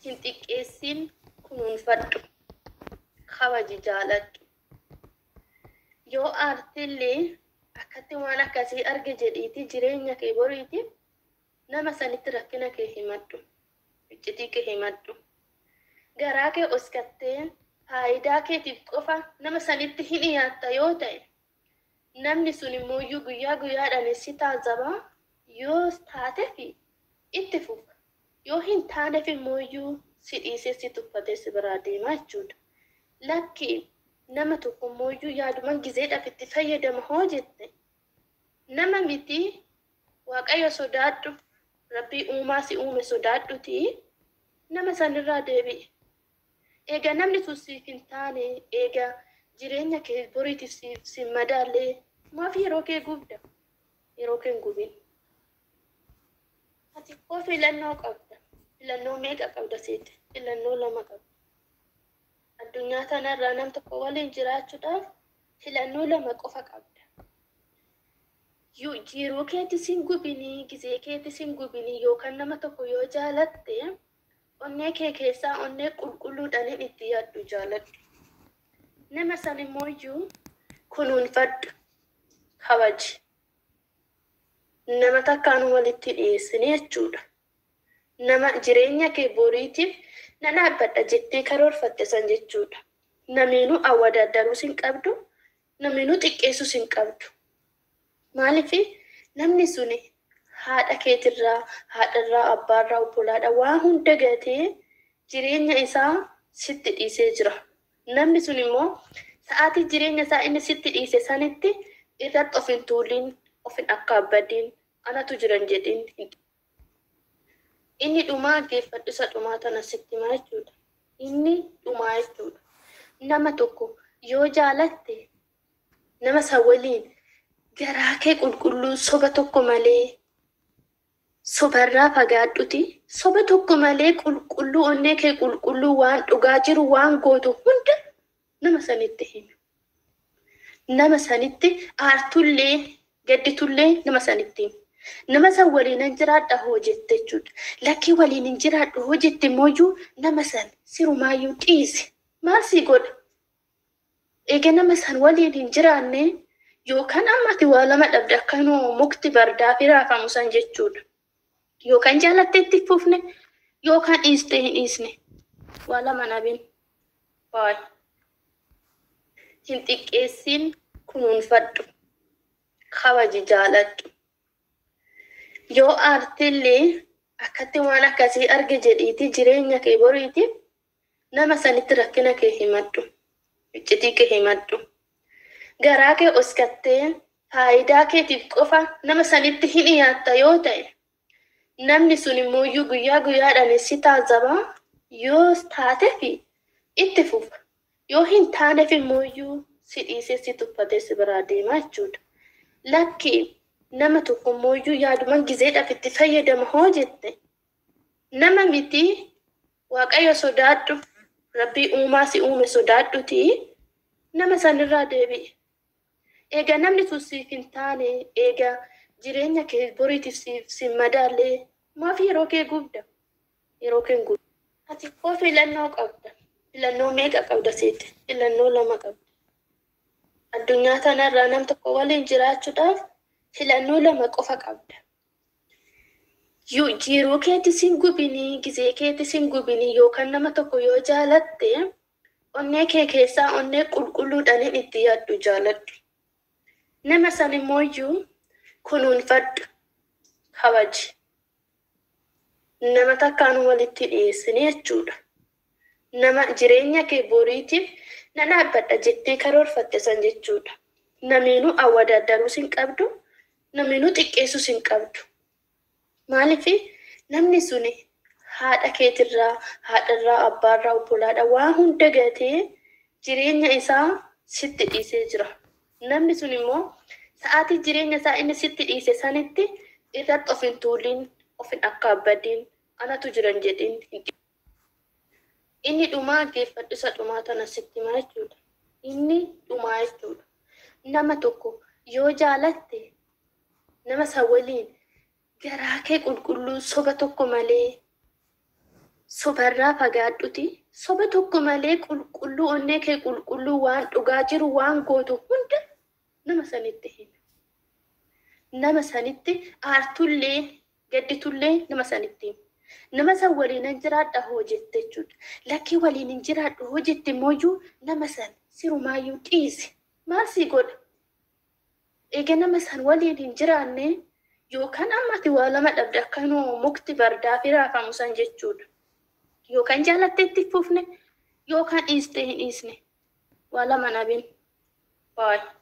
hin xiqqeessin kunuunfadhu kabaji jaaladhu yoo aartillee akkatti waan akkasii arge jedhiiti jireenya kee boriiti nama sanitti rakkina kee himadhu iccitii kee himadhu garaa kee oskattee faayidaa keetiif qofa nama sanitti hin dhiyaatta yoo ta'e namni sun immoo guyyaa guyyaadhaan si taazaba yoo taate fi itti fufa yoo hin taaneef immoo si dhiisee si tuffatee si biraa deema jechuudha. Lakki nama tokko immoo yaaduma gizeedhaaf itti fayyadama hoo jette nama miti waaqayyo sodaadhu rabbii uumaa si uume sodaadhuti nama sanirraa deebi'e. Eega namni sun siif hin taane eega jireenya kee boriitiif si madaalee maaf yeroo kee gubda yeroo kee hin gubin. Ati koo filannoo qabda. Filannoo meeqa qabda seete? Filannoo lama qabda. Addunyaa kanarraa nam tokko waliin jiraachuudhaaf filannoo lama qofa qabda. Jiruu keetis hin gubinii, gizee keetis hin gubinii yookaan nama tokko yoo jaalatte onnee kee keessaa onnee qulqulluudhaan itti yaaddu jaaladhu. Nama san immoo kunuunfadhu kabaji. Nama takkaan walitti dhiyeessine jechuudha. Nama jireenya kee boriitiif na dhaabbadha jettee karoorfatte san jechuudha. Namiinuu awwaadaddaruus hin qabdu, namiinuu xiqqeessuus hin qabdu. Maaliif namni suni haadha keetirraa, haadharraa, abbaarraa, obbolaadhaa waan hunda gatee jireenya isaa sitti dhiisee jira. Namni sun immoo sa'aatii jireenya isaa inni sitti dhiise sanitti irratti of hin tuulin, of hin akkaabbadiin, anatu jiran jedhin. Inni dhumaa geeffadhu isa dhumaa tana sitti himaa jechuudha. Inni dhumaa jechuudha. Nama tokko yoo jaalatte nama san waliin garaa kee qulqulluu soba tokko malee sobarraa fagaadhuti. Soba tokko malee qulqulluu onnee kee qulqulluu waan dhugaa jiru waan gootu hunda nama sanitti himi. Nama sanitti aartullee gadditullee nama sanitti himi. Nama san waliin jiraadha hoo jette jechuudha. Lakkii waliin jiraadhu hoo jette immoo nama san sirumaayyuu dhiise. Maal si godha? Eega nama san waliin hin jiraanne yookaan ammati waa lama dhabde akkanuma mukti bardaa fi raafamu san jechuudha. Yookaan jaalattee itti fufne yookaan dhiistee hin dhiisne. Waa lama nabin. Baay. Hin xiqqeessin kunuunfadhu. Kabaji jaaladhu. Yoo aartillee akkatti waan akkasii arge jedhiiti jireenya kee boriitiif nama sanitti rakkina kee himadhu. Iccitii kee himadhu. Garaa kee oskattee faayidaa keetiif qofa nama sanitti hin dhiyaatta yoo ta'e namni sun immoo guyyaa guyyaadhaan si taazaba yoo taate fi itti fufa yoo hin taaneef immoo si dhiisee si tuffatee si biraa deema jechuudha. Lakki nama tokko immoo yaaduma gizeedhaaf itti fayyadama hoo jette nama miti waaqayyo sodaadhu rabbii uumaa si uume sodaadhuti nama sanirraa deebi'e. Eega namni sun siif hin taane eega jireenya kee boriitiif si madaalee maaf yeroo kee gubda yeroo kee gubda. Ati koo filannoo qabda. Filannoo meeqa qabda seete? Filannoo lama qabda. Addunyaa kanarraa nam tokko waliin jiraachuudhaaf filannoo lama qofa qabda. Jiruu keetis hin gubinii, gizee keetis hin gubinii yookaan nama tokko yoo jaalatte onnee kee keessaa onnee qulqulluudhaan itti yaaddu jaaladhu. Nama san immoo kunuunfadhu kabaji. Nama takkaan walitti dhiyeessine jechuudha. Nama jireenya kee boriitiif na dhaabbadha jettee karoorfatte san jechuudha. Namiinuu awwaadaddaruus hin qabdu, namiinuu xiqqeessuus hin qabdu. Maaliif namni suni haadha keetirraa, haadharraa, abbaarraa, obbolaadhaa waan hunda gatee jireenya isaa sitti dhiisee jira. Namni sun immoo sa'aatii jireenya isaa inni sitti dhiise sanitti irratti of hin tuulin, of hin akkaabbadiin, anatu jiran jedhin. Inni dhumaa geeffadhu isa dhumaa tana sitti himaa jechuudha. Inni dhumaa jechuudha. Nama tokko yoo jaalatte nama san waliin garaa kee qulqulluu soba tokko malee sobarraa fagaadhuti. Soba tokko malee qulqulluu onnee kee qulqulluu waan dhugaa jiru waan gootu hunda nama sanitti himi. Nama sanitti aartullee gadditullee nama sanitti himi. Nama san waliin hin jiraadha hoo jette jechuudha. Lakkii waliin hin jiraadhu hoo jette immoo nama san sirumaayyuu dhiisi. Maal sii godha? Egaa nama san waliin hin jiraanne yookaan ammati waa lama dhabde akkanuma mukti bardaa fi raafamu san jechuudha. Yookaan jaalattee itti fufne yookaan dhiistee hin dhiisne. Waa lama nabin. Baay'ee.